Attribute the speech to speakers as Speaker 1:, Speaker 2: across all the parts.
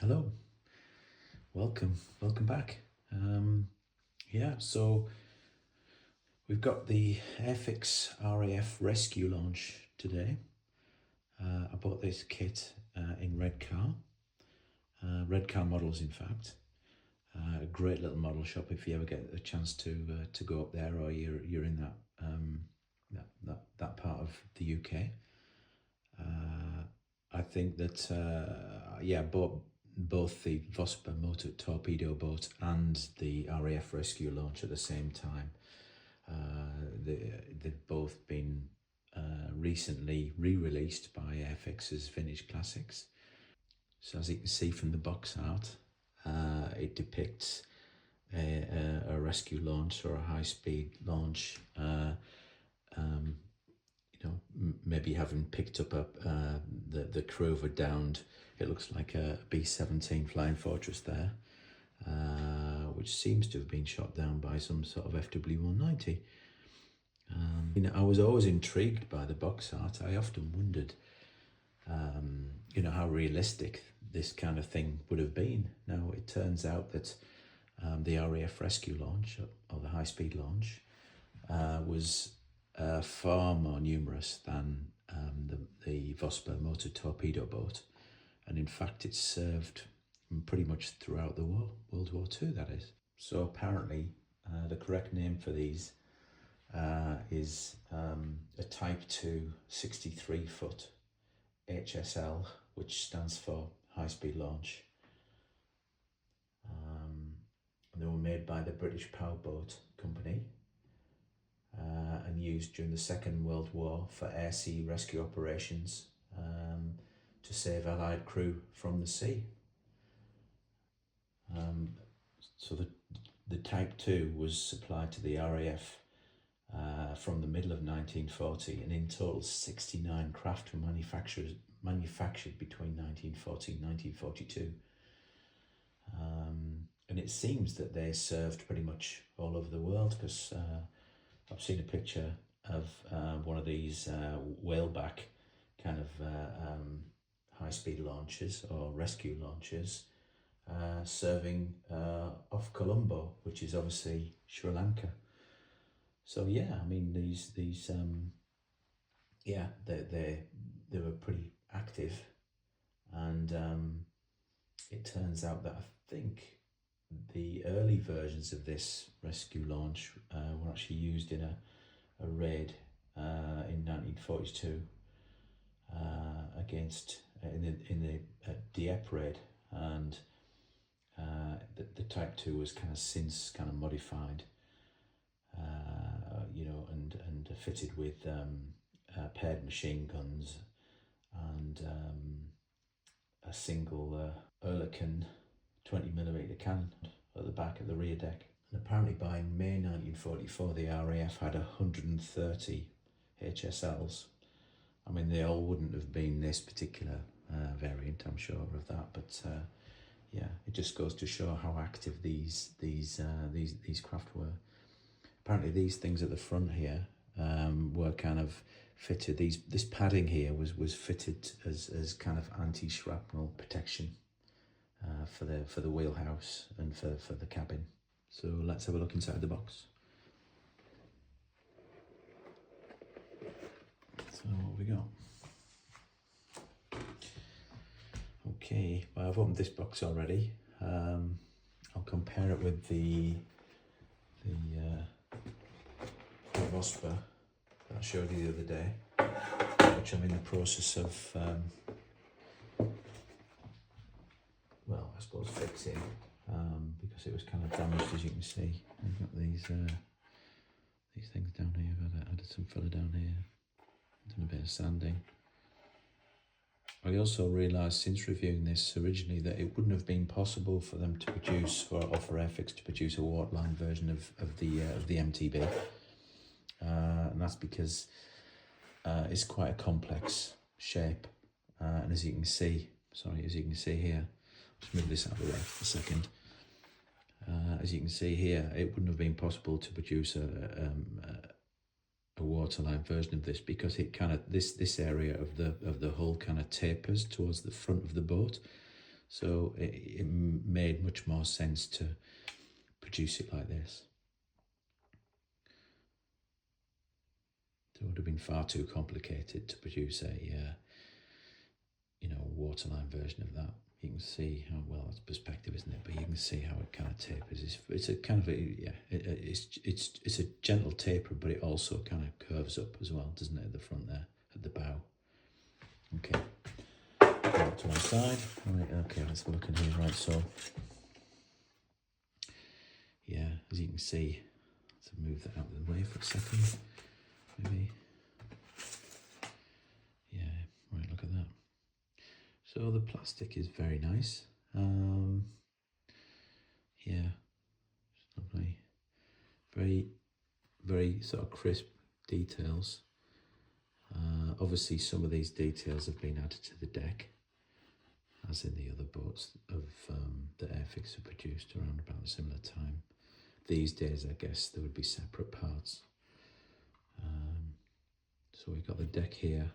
Speaker 1: Hello, welcome back. So we've got the Airfix RAF Rescue Launch today. I bought this kit in red car models in fact. A great little model shop if you ever get a chance to go up there, or you're in that part of the UK. I think that bought both the Vosper motor torpedo boat and the RAF Rescue Launch at the same time. They've both been recently re-released by Airfix's Vintage Classics. So as you can see from the box art, it depicts a rescue launch or a high-speed launch. Maybe having picked up the crew of a downed, it looks like a B-17 Flying Fortress there, which seems to have been shot down by some sort of FW-190. I was always intrigued by the box art. I often wondered, how realistic this kind of thing would have been. Now it turns out that the RAF Rescue Launch, or the high-speed launch, was far more numerous than the Vosper motor torpedo boat, and in fact it's served pretty much throughout the war, World War II, that is. So apparently the correct name for these is a Type 2 63-foot HSL, which stands for High Speed Launch. And they were made by the British Powerboat Company and used during the Second World War for air-sea rescue operations to save Allied crew from the sea. So the Type 2 was supplied to the RAF from the middle of 1940, and in total 69 craft were manufactured between 1940 and 1942. And it seems that they served pretty much all over the world, because I've seen a picture of one of these whaleback kind of high-speed launches or rescue launches serving off Colombo, which is obviously Sri Lanka. So yeah, I mean these they were pretty active, and it turns out that I think the early versions of this rescue launch were actually used in a raid in 1942 against in the Dieppe raid, and the Type 2 was since modified, and fitted with paired machine guns and a single Oerlikon 20mm cannon at the back of the rear deck. And apparently by May 1944 the RAF had 130 HSLs. I mean, they all wouldn't have been this particular variant, I'm sure of that, but yeah, it just goes to show how active these craft were. Apparently these things at the front here were kind of fitted. This padding here was fitted as kind of anti-shrapnel protection for the wheelhouse and for the cabin. So let's have a look inside the box. So what have we got? Okay, well, I've opened this box already. I'll compare it with the Vosper that I showed you the other day, which I'm in the process of, I suppose fixing, because it was kind of damaged, as you can see. I've got these things down here. I've added some filler down here, done a bit of sanding. I also realised since reviewing this originally that it wouldn't have been possible for them to produce, or for Airfix to produce, a waterline version of the MTB, and that's because it's quite a complex shape, and as you can see here, just move this out of the way for a second. As you can see here, it wouldn't have been possible to produce a waterline version of this, because it this area of the hull kind of tapers towards the front of the boat. So it made much more sense to produce it like this. It would have been far too complicated to produce a waterline version of that. You can see how, well, that's perspective, isn't it? But you can see how it kind of tapers. It's a kind of it's a gentle taper, but it also kind of curves up as well, doesn't it, at the front there, at the bow. Okay, put to one side. Right, okay, let's have a look in here. Right, so yeah, as you can see, let's move that out of the way for a second, maybe. Yeah, right, look at that. So the plastic is very nice. Yeah, lovely. Very, very sort of crisp details. Obviously, some of these details have been added to the deck, as in the other boats of that Airfix have produced around about a similar time. These days, I guess there would be separate parts. So we've got the deck here.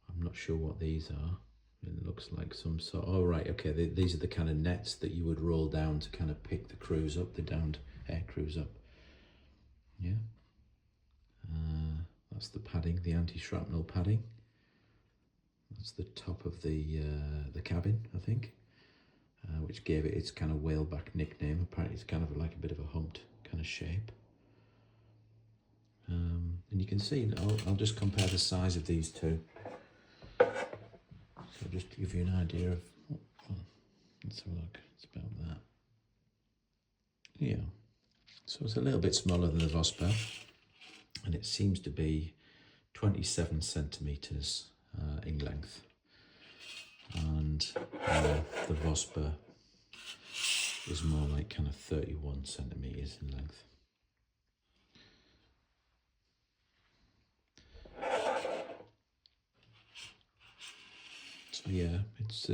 Speaker 1: I'm not sure what these are. It looks like some sort. Oh, right, okay. These are the kind of nets that you would roll down to kind of pick the crews up, the downed air crews up. Yeah. That's the padding, the anti-shrapnel padding. That's the top of the cabin, I think, which gave it its kind of whaleback nickname. Apparently, it's kind of like a bit of a humped kind of shape. And you can see, I'll just compare the size of these two. So just to give you an idea of, let's have a look, it's about that. Yeah, so it's a little bit smaller than the Vosper, and it seems to be 27 centimetres in length. And the Vosper is more like kind of 31 centimetres in length. So yeah, it's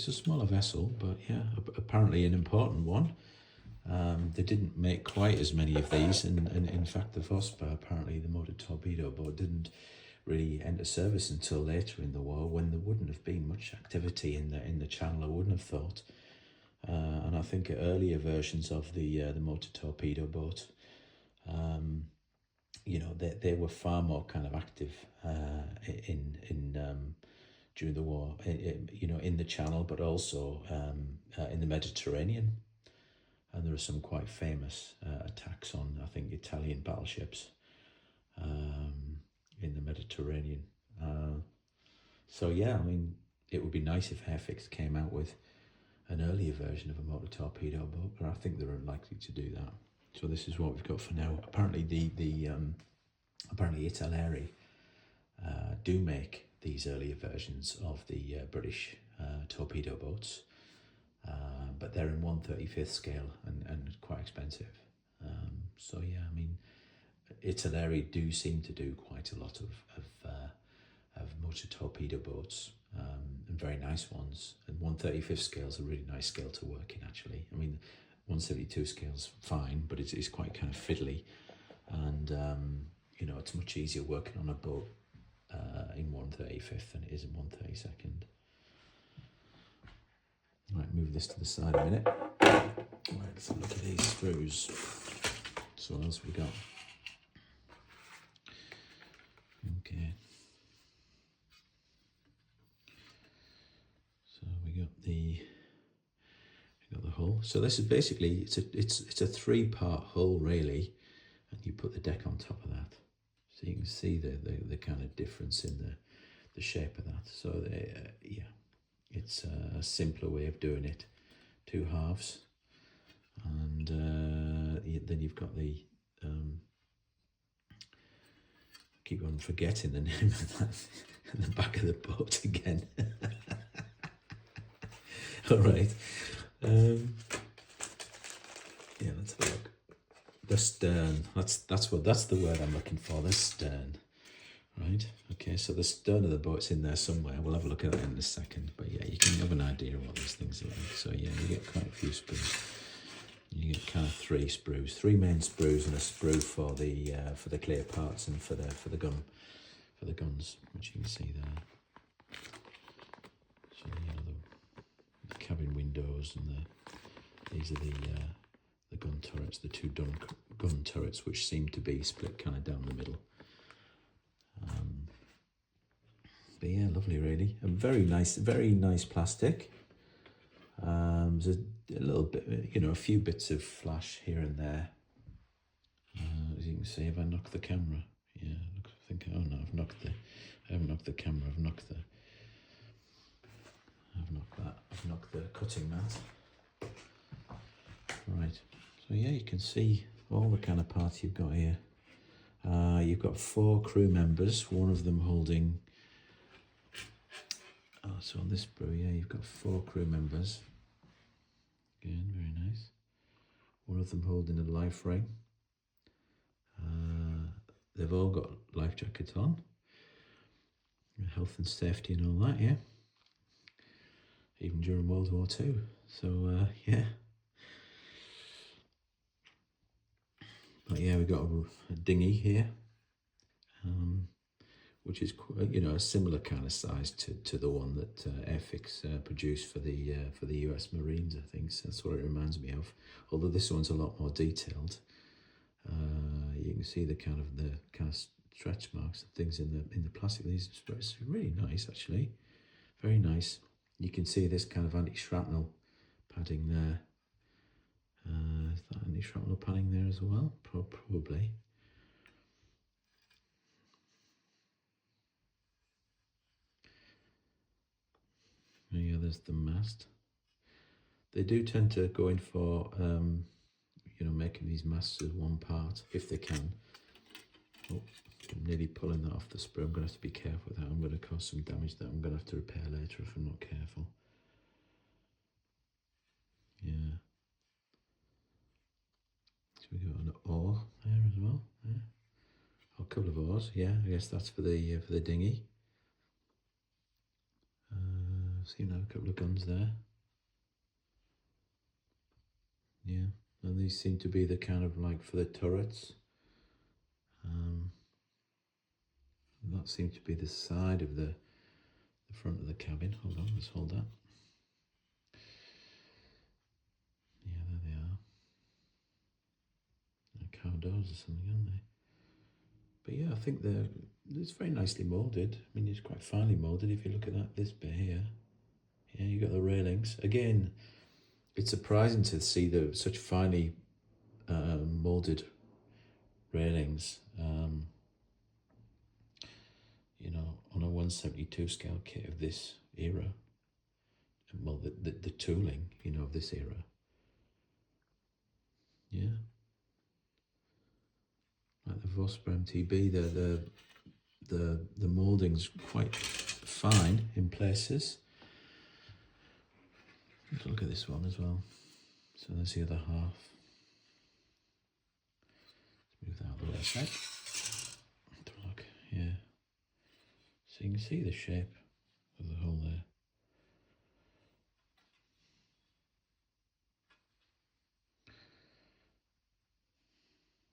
Speaker 1: a smaller vessel, but yeah, apparently an important one. They didn't make quite as many of these, and in fact the Vosper, apparently the motor torpedo boat, didn't really enter service until later in the war, when there wouldn't have been much activity in the channel, I wouldn't have thought. And I think earlier versions of the motor torpedo boat, they were far more kind of active during the war, in the Channel, but also in the Mediterranean. And there are some quite famous attacks on, I think, Italian battleships in the Mediterranean. So yeah, I mean, it would be nice if Airfix came out with an earlier version of a motor torpedo boat, but I think they're unlikely to do that. So this is what we've got for now. Apparently apparently Italeri do make these earlier versions of the British torpedo boats, but they're in 1/35th scale and quite expensive. So yeah, I mean, Italeri do seem to do quite a lot of motor torpedo boats, and very nice ones. And 1/35th scale is a really nice scale to work in, actually. I mean, 172 scale's fine, but it's quite kind of fiddly, and it's much easier working on a boat in 1/35th than it is in 1/32nd. Right, move this to the side a minute. Right, let's have a look at these screws. So what else we got? Okay. So we got the hull. So this is basically, it's a 3-part hull, really, and you put the deck on top of that. So you can see the kind of difference in the shape of that. So yeah, it's a simpler way of doing it. 2 halves, and then you've got the keep on forgetting the name of that in the back of the boat again. All right. Yeah, let's have a look. The stern. That's the word I'm looking for. The stern. Right. Okay. So the stern of the boat's in there somewhere. We'll have a look at that in a second. But yeah, you can have an idea of what these things are like. So yeah, you get quite a few sprues. You get kind of 3 sprues, 3 main sprues, and a sprue for the clear parts and for the guns, which you can see there. So yeah, the windows, and these are the gun turrets, the two gun turrets, which seem to be split kind of down the middle. But yeah, lovely, really. A very nice plastic. There's a little bit, you know, a few bits of flash here and there. As you can see, if I knock the camera, yeah, look, I think, oh no, I haven't knocked the camera, I've knocked the cutting mat. Right, so yeah, you can see all the kind of parts you've got here. You've got 4 crew members, one of them holding, so on this sprue, yeah, you've got 4 crew members. Again, very nice. One of them holding a life ring. They've all got life jackets on. Health and safety and all that, yeah. Even during World War II. So, yeah. But yeah, we've got a dinghy here, which is, you know, a similar kind of size to the one that Airfix produced for the US Marines, I think. So that's what it reminds me of. Although this one's a lot more detailed. You can see the kind of stretch marks and things in the plastic. These it's really nice, actually, very nice. You can see this kind of anti-shrapnel padding there. Is that anti-shrapnel padding there as well? Probably. Yeah, there's the mast. They do tend to go in for you know, making these masts as one part if they can. Oh, I'm nearly pulling that off the sprue. I'm going to have to be careful with that. I'm going to cause some damage that I'm going to have to repair later if I'm not careful. Yeah. So we got an oar there as well. Yeah. Oh, a couple of oars. Yeah, I guess that's for the dinghy. Seem to have a couple of guns there. Yeah, and these seem to be the kind of like for the turrets. That seems to be the side of the front of the cabin. Hold on, let's hold that. Yeah, there they are. They're car doors or something, aren't they? But yeah, I think it's very nicely moulded. I mean, it's quite finely moulded. If you look at this bit here, yeah, you got the railings. Again, it's surprising to see such finely moulded railings. You know, on a 1/72 scale kit of this era. Well, the tooling, you know, of this era. Yeah. Like the Vosper MTB, the moulding's quite fine in places. Let's look at this one as well. So there's the other half. Let's move that out of the way a sec. Have a look, yeah. So you can see the shape of the hole there.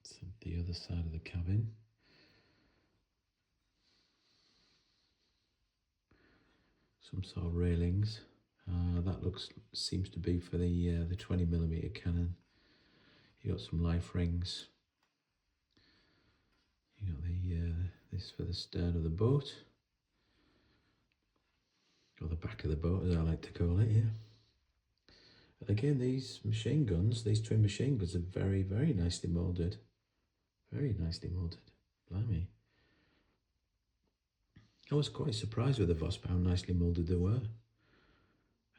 Speaker 1: So the other side of the cabin. Some sort of railings. That seems to be for the 20mm cannon. You got some life rings. You got this for the stern of the boat, or the back of the boat, as I like to call it. Yeah. And again, these machine guns, these twin machine guns, are very, very nicely moulded. Very nicely moulded. Blimey. I was quite surprised with the Vosper how nicely moulded they were.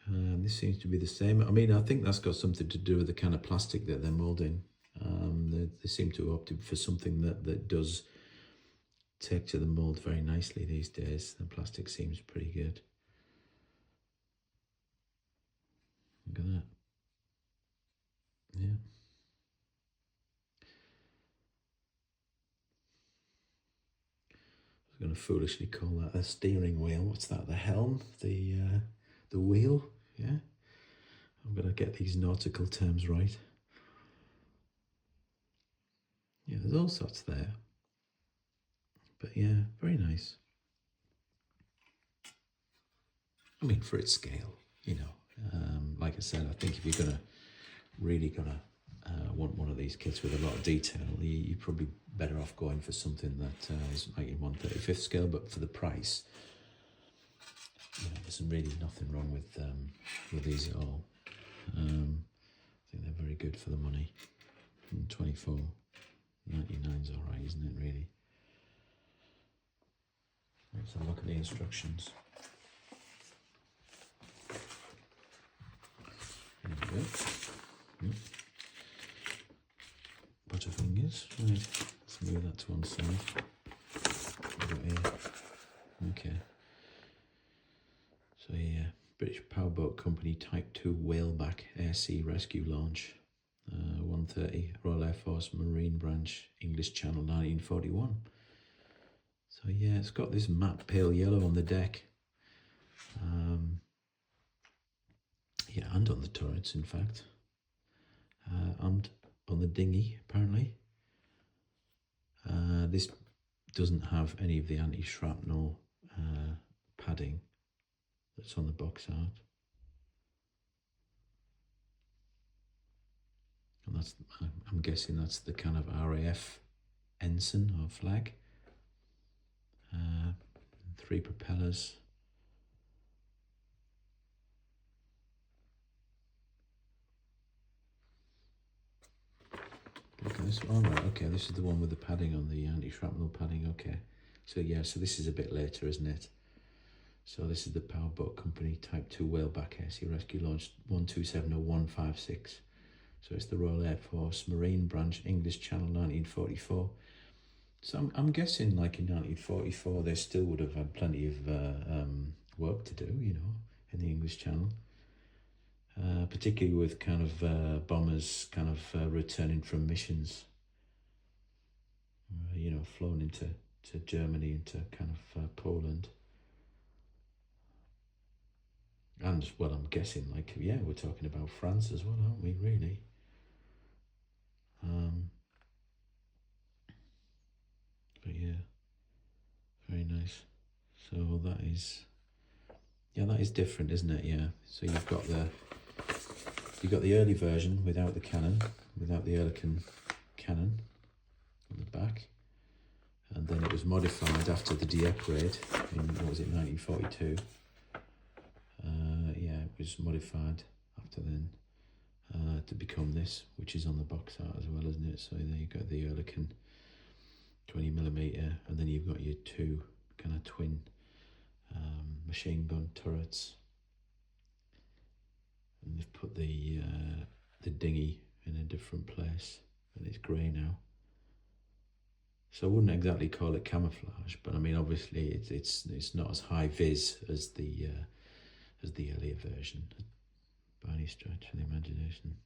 Speaker 1: This seems to be the same. I mean, I think that's got something to do with the kind of plastic that they're moulding. They seem to have opted for something that does take to the mould very nicely these days. The plastic seems pretty good. Look at that. Yeah. I was going to foolishly call that a steering wheel. What's that? The helm? The wheel? Yeah. I'm going to get these nautical terms right. Yeah, there's all sorts there. But yeah, very nice. I mean, for its scale, you know, Like I said, I think if you're really gonna want one of these kits with a lot of detail, you're probably better off going for something that is like in 1/35 scale, but for the price, there's really nothing wrong with these at all. I think they're very good for the money. 24.99's all right, isn't it? Really. Let's have a look at the instructions. There we go. Yep. Butterfingers. Right. Let's move that to one side. Okay. So yeah, British Powerboat Company Type 2 Whaleback Air Sea Rescue Launch. 130 Royal Air Force Marine Branch, English Channel, 1941. So yeah, it's got this matte pale yellow on the deck. Yeah, and on the turrets, in fact. And on the dinghy, apparently. This doesn't have any of the anti-shrapnel padding that's on the box art. And that's, I'm guessing that's the kind of RAF ensign or flag. 3 propellers. Look at this. All right, okay, this is the one with the padding on, the anti-shrapnel padding. Okay, so yeah, so this is a bit later, isn't it? So this is the Powerboat Company Type 2 Whaleback Air Sea Rescue Launch 1270-156. So it's the Royal Air Force Marine Branch, English Channel, 1944. So I'm guessing, like in 1944, they still would have had plenty of work to do, in the English Channel. Particularly with kind of bombers kind of returning from missions, flown into Germany, into kind of Poland. And, well, I'm guessing, like, yeah, we're talking about France as well, aren't we, really? But yeah, very nice. So that is different, isn't it? Yeah. So you've got the early version without the cannon, without the Ehrlichen cannon on the back, and then it was modified after the de-upgrade in, what was it, 1942. Yeah, it was modified after then to become this, which is on the box art as well, isn't it? So there you got the Ehrlichen 20mm, and then you've got your 2 kind of twin machine gun turrets, and they've put the dinghy in a different place, and it's grey now. So I wouldn't exactly call it camouflage, but I mean, obviously it's not as high vis as the earlier version by any stretch of the imagination.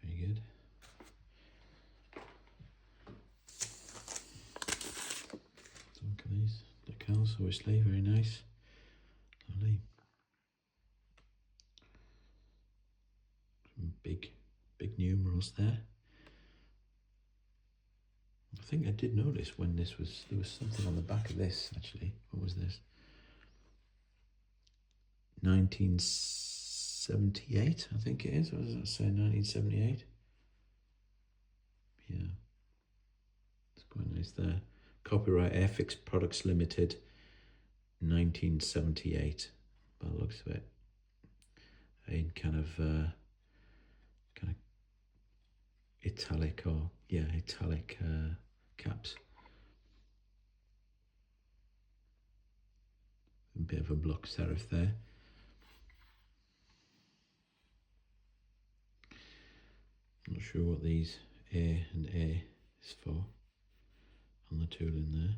Speaker 1: Very good. So look at these decals, obviously very nice. Lovely. Some big numerals there. I think I did notice when there was something on the back of this, actually. What was this? 1978, I think it is. What does that say? 1978? Yeah. It's quite nice there. Copyright Airfix Products Limited, 1978, by the looks of it. In kind of italic, or yeah, italic caps. A bit of a block serif there. Not sure what these A and A is for on the tool in there.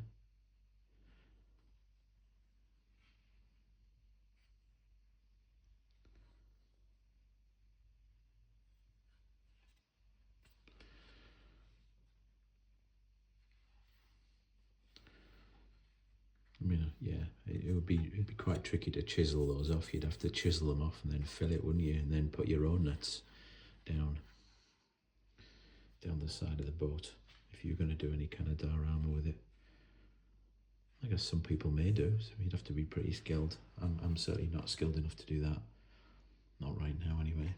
Speaker 1: I mean, yeah, it'd be quite tricky to chisel those off. You'd have to chisel them off and then fill it, wouldn't you? And then put your own nuts down the side of the boat if you're going to do any kind of diorama with it. I guess some people may do, so you'd have to be pretty skilled. I'm certainly not skilled enough to do that. Not right now, anyway.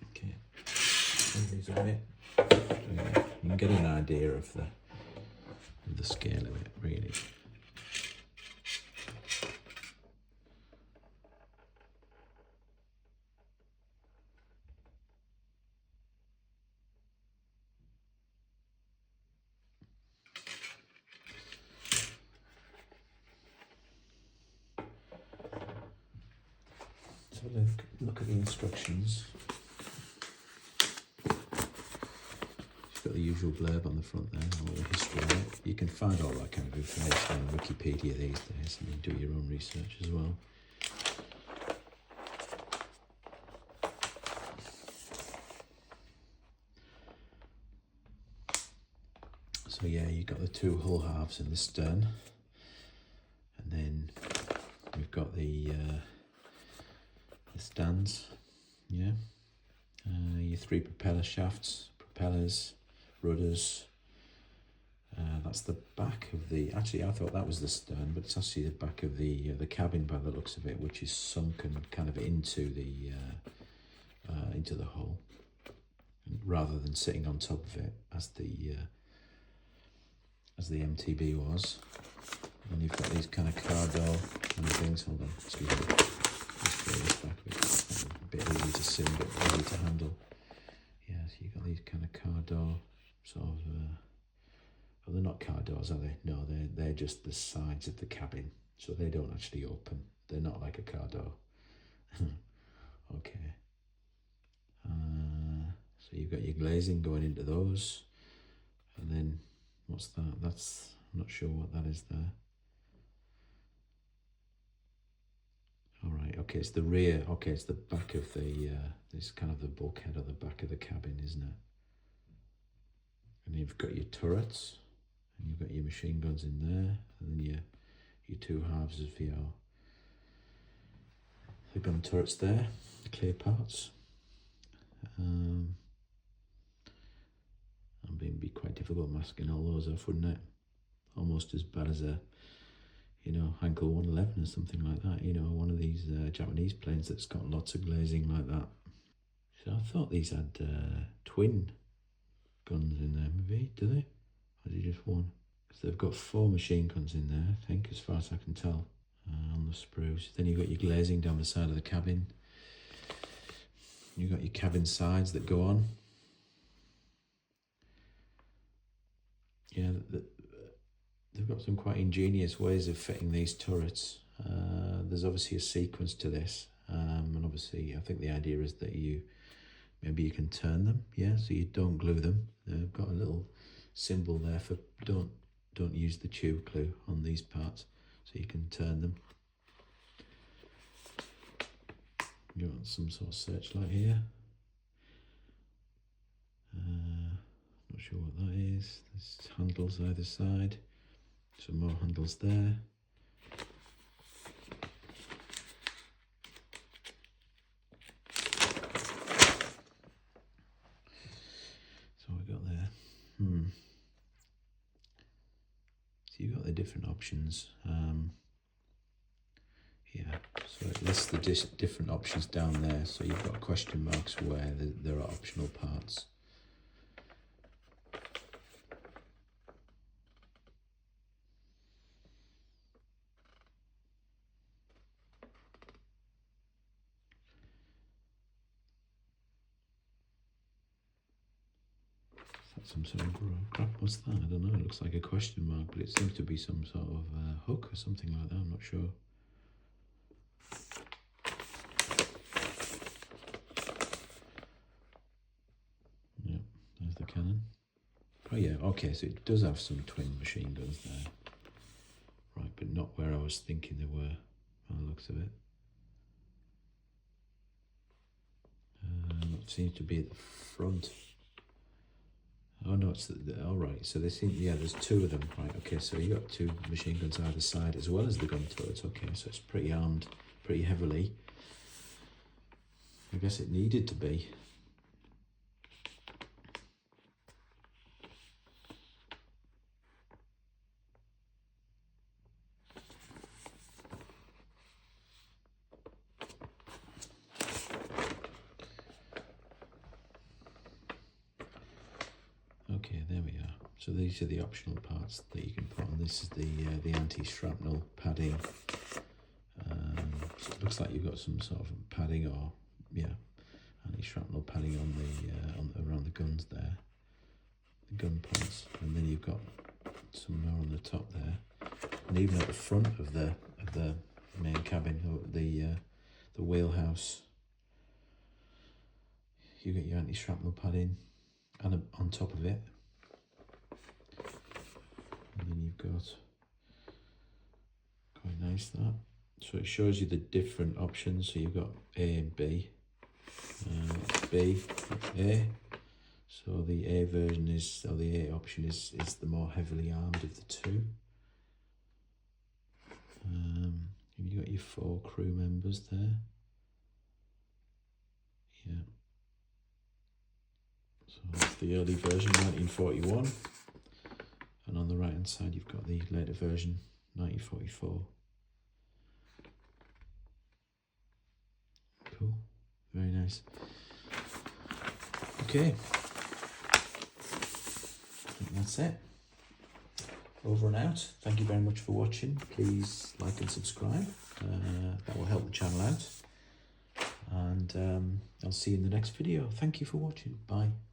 Speaker 1: Okay, these away. So yeah, you can get an idea of the scale of it, really. So look at the instructions. It's got the usual blurb on the front there, all the history of it. You can find all that kind of information on Wikipedia these days, and you do your own research as well. So yeah, you've got the two hull halves in the stern, and then we've got the stands, yeah, your three propeller shafts, propellers, rudders. That's the back of the, actually I thought that was the stern, but it's actually the back of the cabin by the looks of it, which is sunken kind of into the hull, rather than sitting on top of it as the MTB was. And you've got these kind of car door kind of things. Hold on, excuse me. Just throw this back a bit. It's a bit easy to see, a bit easy to handle. Yeah, so you've got these kind of car door sort of. Well, they're not car doors, are they? No, they're just the sides of the cabin, so they don't actually open. They're not like a car door. Okay. So you've got your glazing going into those, and then what's that? That's, I'm not sure what that is there. All right, okay, it's the rear. Okay, it's the back of the, this kind of the bulkhead or the back of the cabin, isn't it? And you've got your turrets, and you've got your machine guns in there, and then your two halves of your the gun turrets there, the clear parts. It'd be quite difficult masking all those off, wouldn't it? Almost as bad as a, you know, Heinkel 111 or something like that, you know, one of these Japanese planes that's got lots of glazing like that. So I thought these had twin guns in there, maybe, do they? Or is it just one? Because they've got 4 machine guns in there, I think, as far as I can tell, on the sprues. Then you've got your glazing down the side of the cabin. You've got your cabin sides that go on. Yeah, they've got some quite ingenious ways of fitting these turrets. There's obviously a sequence to this, and obviously I think the idea is that maybe you can turn them, yeah, so you don't glue them. They've got a little symbol there for don't use the tube glue on these parts, so you can turn them. You want some sort of searchlight here. Not sure what that is. There's handles either side. Some more handles there. So we got there. So you've got the different options. Yeah, so it lists the different options down there. So you've got question marks where there are optional parts. Some sort of crap, what's that? I don't know, it looks like a question mark, but it seems to be some sort of hook or something like that, I'm not sure. Yeah, there's the cannon. Oh yeah, okay, so it does have some twin machine guns there. Right, but not where I was thinking they were, by the looks of it. It seems to be at the front. Oh no, it's all right. So they seem, yeah, there's 2 of them, right? Okay, so you got 2 machine guns either side as well as the gun turrets. Okay, so it's pretty armed, pretty heavily. I guess it needed to be. Okay, there we are. So these are the optional parts that you can put on. This is the anti-shrapnel padding. So it looks like you've got some sort of padding, or anti-shrapnel padding on around the guns there, the gun points, and then you've got some more on the top there, and even at the front of the main cabin, or the wheelhouse, you get your anti-shrapnel padding, and on top of it, and then you've got quite nice that. So it shows you the different options. So you've got A and B. B, A. So the A version is, or the A option is the more heavily armed of the two. And you've got your 4 crew members there. Yeah. So that's the early version, 1941. And on the right hand side you've got the later version, 1944. Cool, very nice. Okay, I think that's it. Over and out. Thank you very much for watching. Please like and subscribe. That will help the channel out. And I'll see you in the next video. Thank you for watching. Bye.